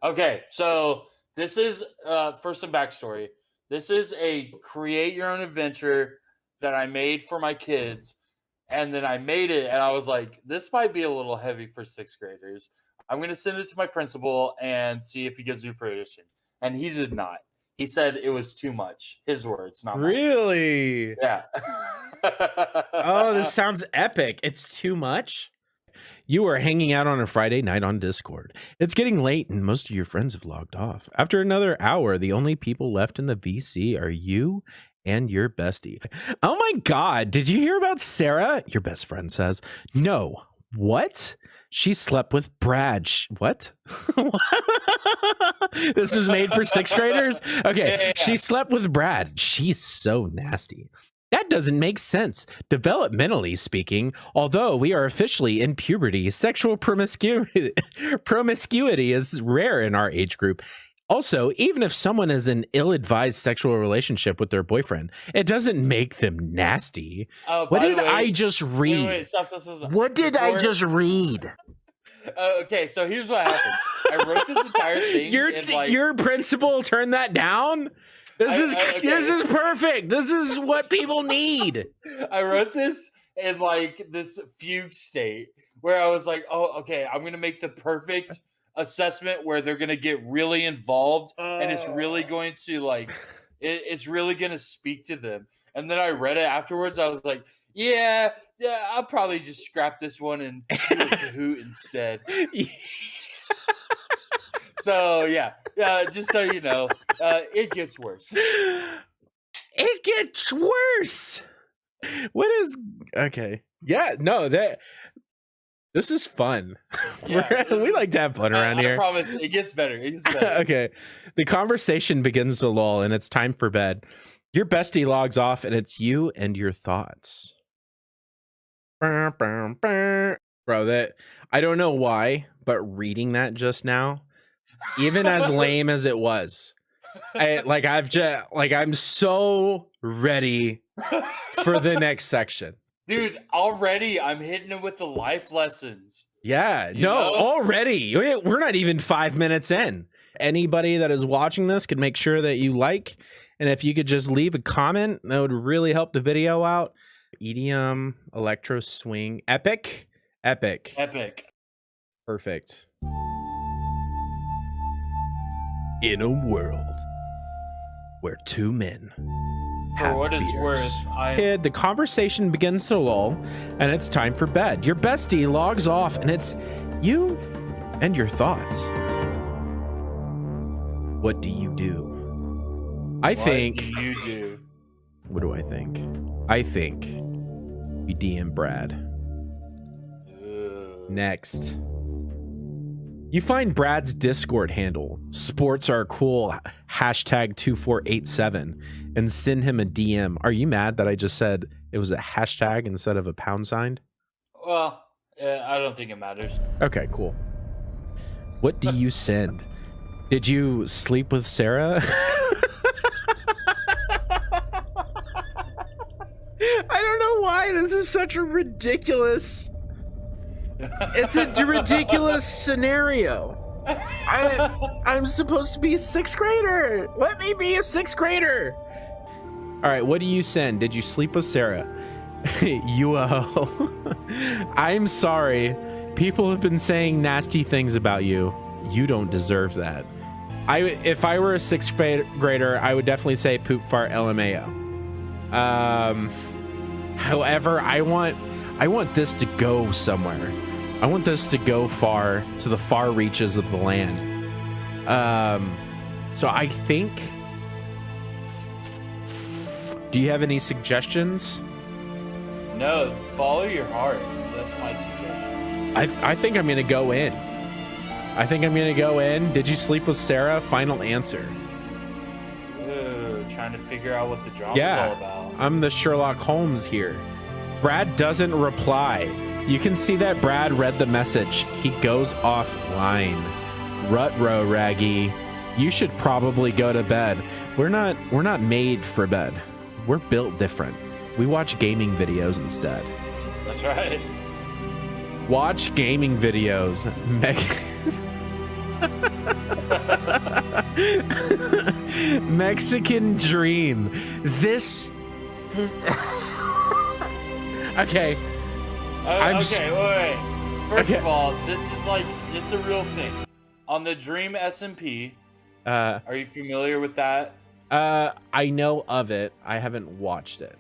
Okay, so this is for some backstory. This is a create your own adventure that I made for my kids, and then I made it, and I was like, this might be a little heavy for sixth graders. I'm gonna send it to my principal and see if he gives me permission. And he did not. He said it was too much. His words, not mine. Really? Yeah. Oh, this sounds epic. It's too much. You are hanging out on a Friday night on Discord. It's getting late and most of your friends have logged off. After another hour, the only people left in the VC are you and your bestie. Oh my God. Did you hear about Sarah? Your best friend says. No. What? She slept with Brad. What? This is made for sixth graders? Okay. Yeah. She slept with Brad. She's so nasty. That doesn't make sense. Developmentally speaking, although we are officially in puberty, sexual promiscuity is rare in our age group. Also, even if someone is in ill-advised sexual relationship with their boyfriend, it doesn't make them nasty. What did I just read? Wait, stop. What did I just read? Okay, so here's what happened. I wrote this entire thing. Your principal turned that down? This is perfect. This is what people need. I wrote this in like this fugue state where I was like, oh, okay, I'm going to make the perfect assessment where they're going to get really involved and it's really going to like, it's really going to speak to them. And then I read it afterwards. I was like, yeah, I'll probably just scrap this one and do a Kahoot instead. So yeah, just so you know, it gets worse. It gets worse. What is okay? Yeah, no, this is fun. Yeah, we like to have fun around here. I promise, it gets better. It gets better. Okay, the conversation begins to lull, and it's time for bed. Your bestie logs off, and it's you and your thoughts. Bro, that I don't know why, but reading that just now. Even as lame as it was, I'm so ready for the next section. Dude, already I'm hitting it with the life lessons. Yeah, already. We're not even 5 minutes in. Anybody that is watching this could make sure that you like, and if you could just leave a comment, that would really help the video out. EDM, electro swing, epic. Perfect. In a world where two men have for what beers, it's worth, the conversation begins to lull, and it's time for bed. Your bestie logs off, and it's you and your thoughts. What do you do? What do you do? What do I think? I think we DM Brad. Next. You find Brad's Discord handle, sports are cool, #2487, and send him a DM. Are you mad that I just said it was a hashtag instead of a £? Well, I don't think it matters. Okay, cool. What do you send? Did you sleep with Sarah? I don't know why this is such a ridiculous... It's a ridiculous scenario. I'm supposed to be a sixth grader. Let me be a sixth grader. All right, what do you send? Did you sleep with Sarah? I'm sorry. People have been saying nasty things about you. You don't deserve that. If I were a sixth grader, I would definitely say poop fart LMAO. However, I want this to go somewhere. I want this to go far, to the far reaches of the land. So I think... Do you have any suggestions? No, follow your heart. That's my suggestion. I think I'm going to go in. Did you sleep with Sarah? Final answer. Ooh, trying to figure out what the drama's all about. I'm the Sherlock Holmes here. Brad doesn't reply. You can see that Brad read the message. He goes offline. Rut-row, Raggy. You should probably go to bed. We're not made for bed. We're built different. We watch gaming videos instead. That's right. Watch gaming videos. Mexican dream. This okay. Okay, wait. First of all, this is like, it's a real thing. On the Dream SMP, are you familiar with that? I know of it. I haven't watched it.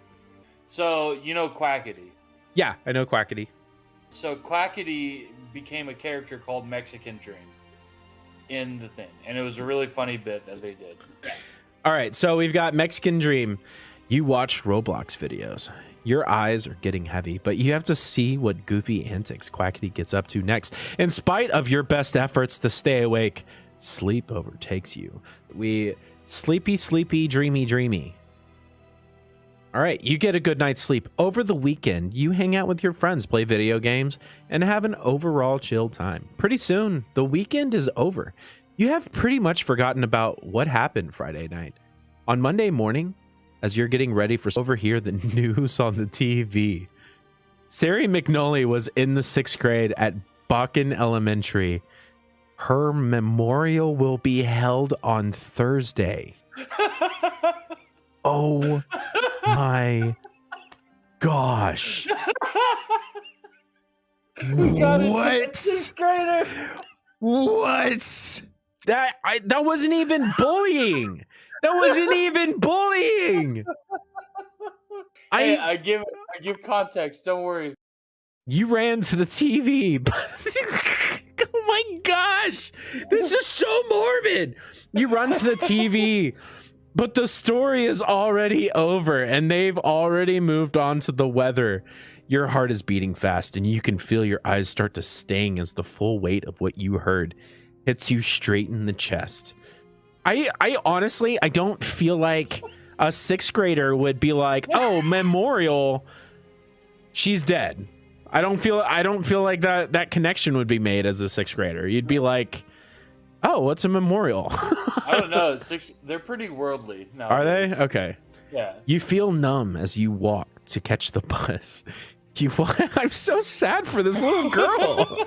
So, you know Quackity. Yeah, I know Quackity. So Quackity became a character called Mexican Dream in the thing. And it was a really funny bit that they did. All right, so we've got Mexican Dream. You watch Roblox videos. Your eyes are getting heavy, but you have to see what goofy antics Quackity gets up to next. In spite of your best efforts to stay awake, sleep overtakes you. Sleepy, dreamy. All right, you get a good night's sleep. Over the weekend, you hang out with your friends, play video games, and have an overall chill time. Pretty soon, the weekend is over. You have pretty much forgotten about what happened Friday night. On Monday morning, as you're getting ready for overhear the news on the TV. Sari McNully was in the 6th grade at Bakken Elementary. Her memorial will be held on Thursday. Oh my gosh. What? What? That wasn't even bullying. That wasn't even bullying. Hey, I give context. Don't worry. You ran to the TV. Oh my gosh. This is so morbid. You run to the TV, but the story is already over and they've already moved on to the weather. Your heart is beating fast and you can feel your eyes start to sting as the full weight of what you heard hits you straight in the chest. I honestly, I don't feel like a 6th grader would be like, oh, memorial, she's dead. I don't feel like that connection would be made as a 6th grader. You'd be like, oh, what's a memorial? I don't know. They're pretty worldly nowadays. Are they? Okay. Yeah. You feel numb as you walk to catch the bus. I'm so sad for this little girl.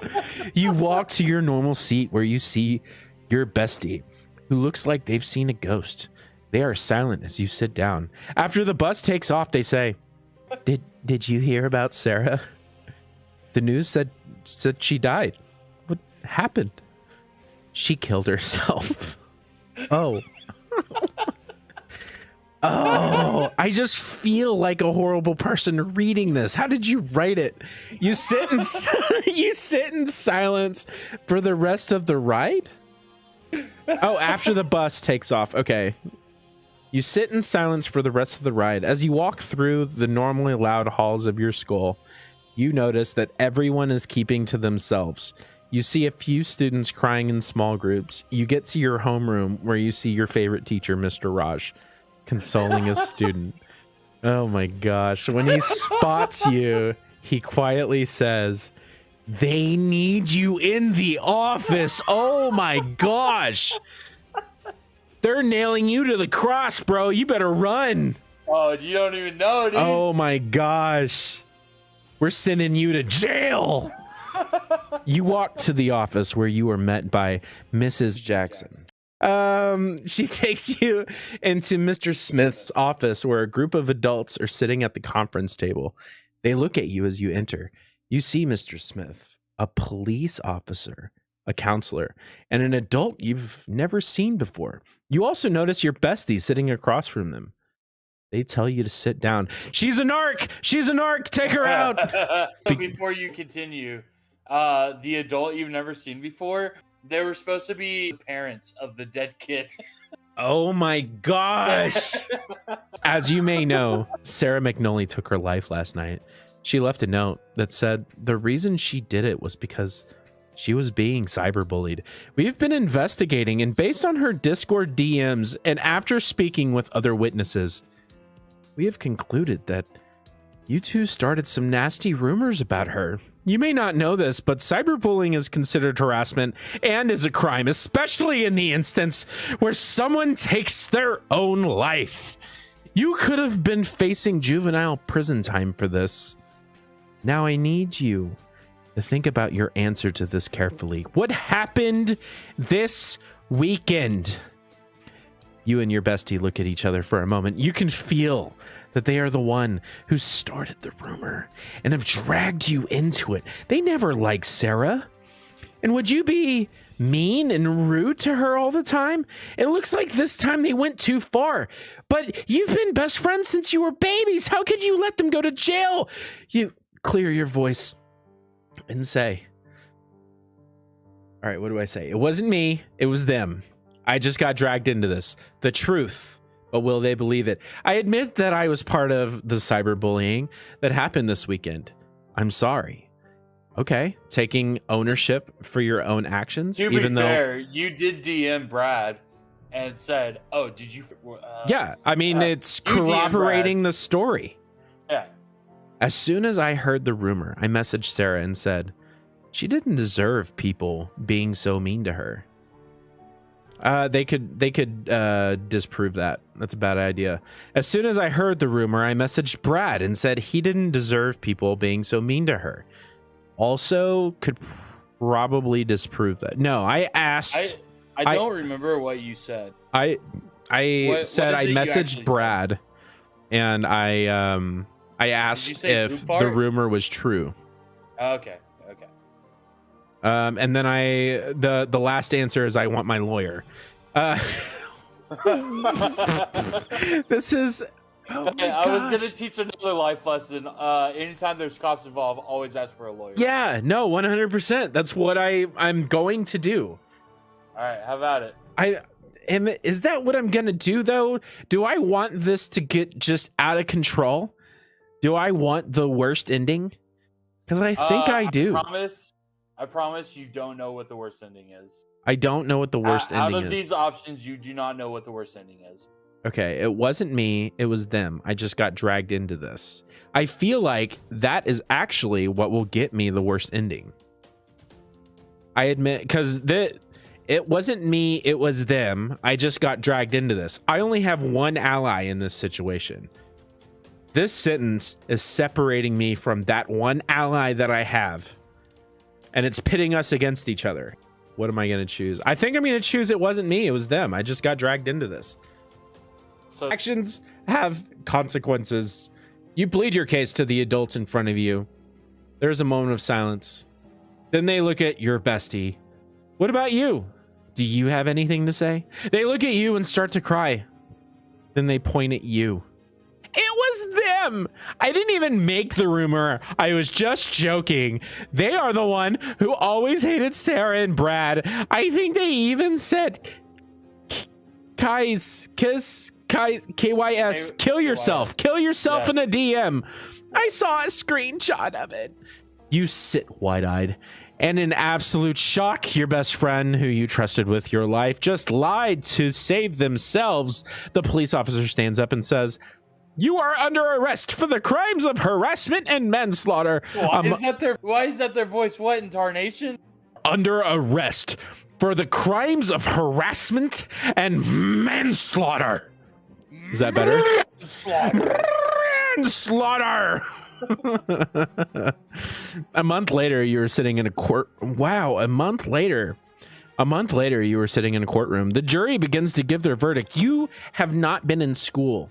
You walk to your normal seat where you see your bestie, who looks like they've seen a ghost. They are silent as you sit down. After the bus takes off, they say, Did you hear about Sarah? The news said she died. What happened? She killed herself. Oh. Oh, I just feel like a horrible person reading this. How did you write it? You sit in silence for the rest of the ride? Oh, after the bus takes off. Okay. You sit in silence for the rest of the ride. As you walk through the normally loud halls of your school, you notice that everyone is keeping to themselves. You see a few students crying in small groups. You get to your homeroom where you see your favorite teacher, Mr. Raj, consoling a student. Oh my gosh. When he spots you, he quietly says, they need you in the office. Oh my gosh. They're nailing you to the cross, bro. You better run. Oh, you don't even know, dude. Oh my gosh. We're sending you to jail. You walk to the office where you are met by Mrs. Jackson. She takes you into Mr. Smith's office where a group of adults are sitting at the conference table. They look at you as you enter. You see Mr. Smith, a police officer, a counselor, and an adult you've never seen before. You also notice your bestie sitting across from them. They tell you to sit down. She's a narc! She's a narc! Take her out! So before you continue, the adult you've never seen before, they were supposed to be parents of the dead kid. Oh my gosh! As you may know, Sarah McNully took her life last night. She left a note that said the reason she did it was because she was being cyberbullied. We've been investigating, and based on her Discord DMs and after speaking with other witnesses, we have concluded that you two started some nasty rumors about her. You may not know this, but cyberbullying is considered harassment and is a crime, especially in the instance where someone takes their own life. You could have been facing juvenile prison time for this. Now I need you to think about your answer to this carefully. What happened this weekend? You and your bestie look at each other for a moment. You can feel that they are the one who started the rumor and have dragged you into it. They never liked Sarah. And would you be mean and rude to her all the time? It looks like this time they went too far. But you've been best friends since you were babies. How could you let them go to jail? You clear your voice and say, all right, what do I say? It wasn't me. It was them. I just got dragged into this. The truth. But will they believe it? I admit that I was part of the cyberbullying that happened this weekend. I'm sorry. Okay, taking ownership for your own actions. To be fair, you did DM Brad and said, "Oh, did you?" Yeah, I mean, it's corroborating the story. Yeah. As soon as I heard the rumor, I messaged Sarah and said, "She didn't deserve people being so mean to her." They could disprove that. That's a bad idea. As soon as I heard the rumor, I messaged Brad and said he didn't deserve people being so mean to her. Also, could probably disprove that. No, I asked. I don't remember what you said. I said I messaged Brad, and I asked if the rumor was true. Okay. And then the last answer is I want my lawyer. This is. Oh my I was going to teach another life lesson. Anytime there's cops involved, always ask for a lawyer. Yeah, no, 100%. That's what I'm going to do. All right, how about it? Is that what I'm going to do, though? Do I want this to get just out of control? Do I want the worst ending? Because I think I do. I promise you don't know what the worst ending is. I don't know what the worst ending is. Out of these options, you do not know what the worst ending is. Okay, it wasn't me, it was them. I just got dragged into this. I feel like that is actually what will get me the worst ending. I admit, because it wasn't me, it was them. I just got dragged into this. I only have one ally in this situation. This sentence is separating me from that one ally that I have. And it's pitting us against each other. What am I going to choose? I think I'm going to choose it wasn't me, it was them. I just got dragged into this. So actions have consequences. You plead your case to the adults in front of you. There's a moment of silence. Then they look at your bestie. What about you? Do you have anything to say? They look at you and start to cry. Then they point at you. It was them. I didn't even make the rumor. I was just joking. They are the one who always hated Sarah and Brad. I think they even said KYS, kill yourself. Kill yourself in a DM. I saw a screenshot of it. You sit wide-eyed and in absolute shock. Your best friend, who you trusted with your life, just lied to save themselves. The police officer stands up and says, "You are under arrest for the crimes of harassment and manslaughter." Why is that their voice? What in tarnation? Under arrest for the crimes of harassment and manslaughter. Is that better? Manslaughter. A month later, you were sitting in a court. Wow, a month later, you were sitting in a courtroom. The jury begins to give their verdict. You have not been in school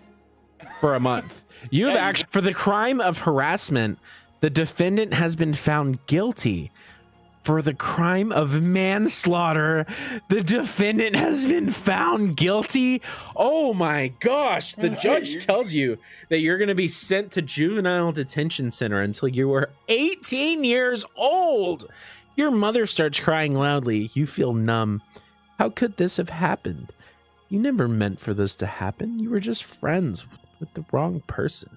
for a month. You have actually, for the crime of harassment, the defendant has been found guilty. For the crime of manslaughter, the defendant has been found guilty. Oh my gosh. The judge tells you that you're going to be sent to juvenile detention center until you are 18 years old. Your mother starts crying loudly. You feel numb. How could this have happened? You never meant for this to happen. You were just friends with the wrong person.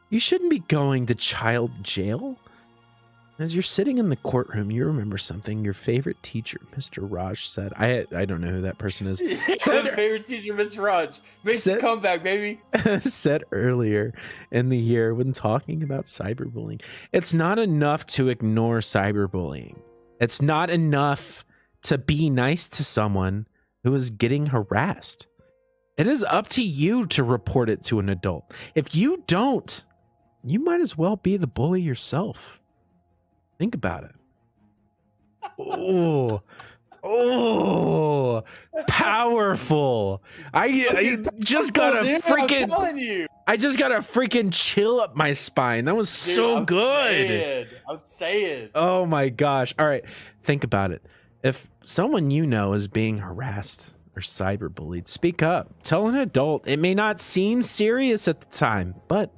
You shouldn't be going to child jail. As you're sitting in the courtroom, you remember something your favorite teacher, Mr. Raj, said. I don't know who that person is. Favorite teacher, Mr. Raj. Makes a comeback, baby. Said earlier in the year when talking about cyberbullying, it's not enough to ignore cyberbullying. It's not enough to be nice to someone who is getting harassed. It is up to you to report it to an adult. If you don't, you might as well be the bully yourself. Think about it. Oh, oh, powerful. I just got a Dude, I'm telling you. I just got a freaking chill up my spine. That was Dude, so I'm good. saying. Oh my gosh. All right. Think about it. If someone you know is being harassed or cyberbullied, speak up. Tell an adult. It may not seem serious at the time, but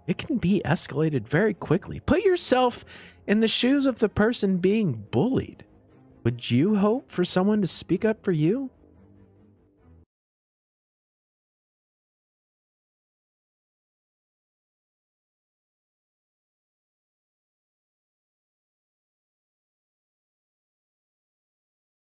it can be escalated very quickly. Put yourself in the shoes of the person being bullied. Would you hope for someone to speak up for you?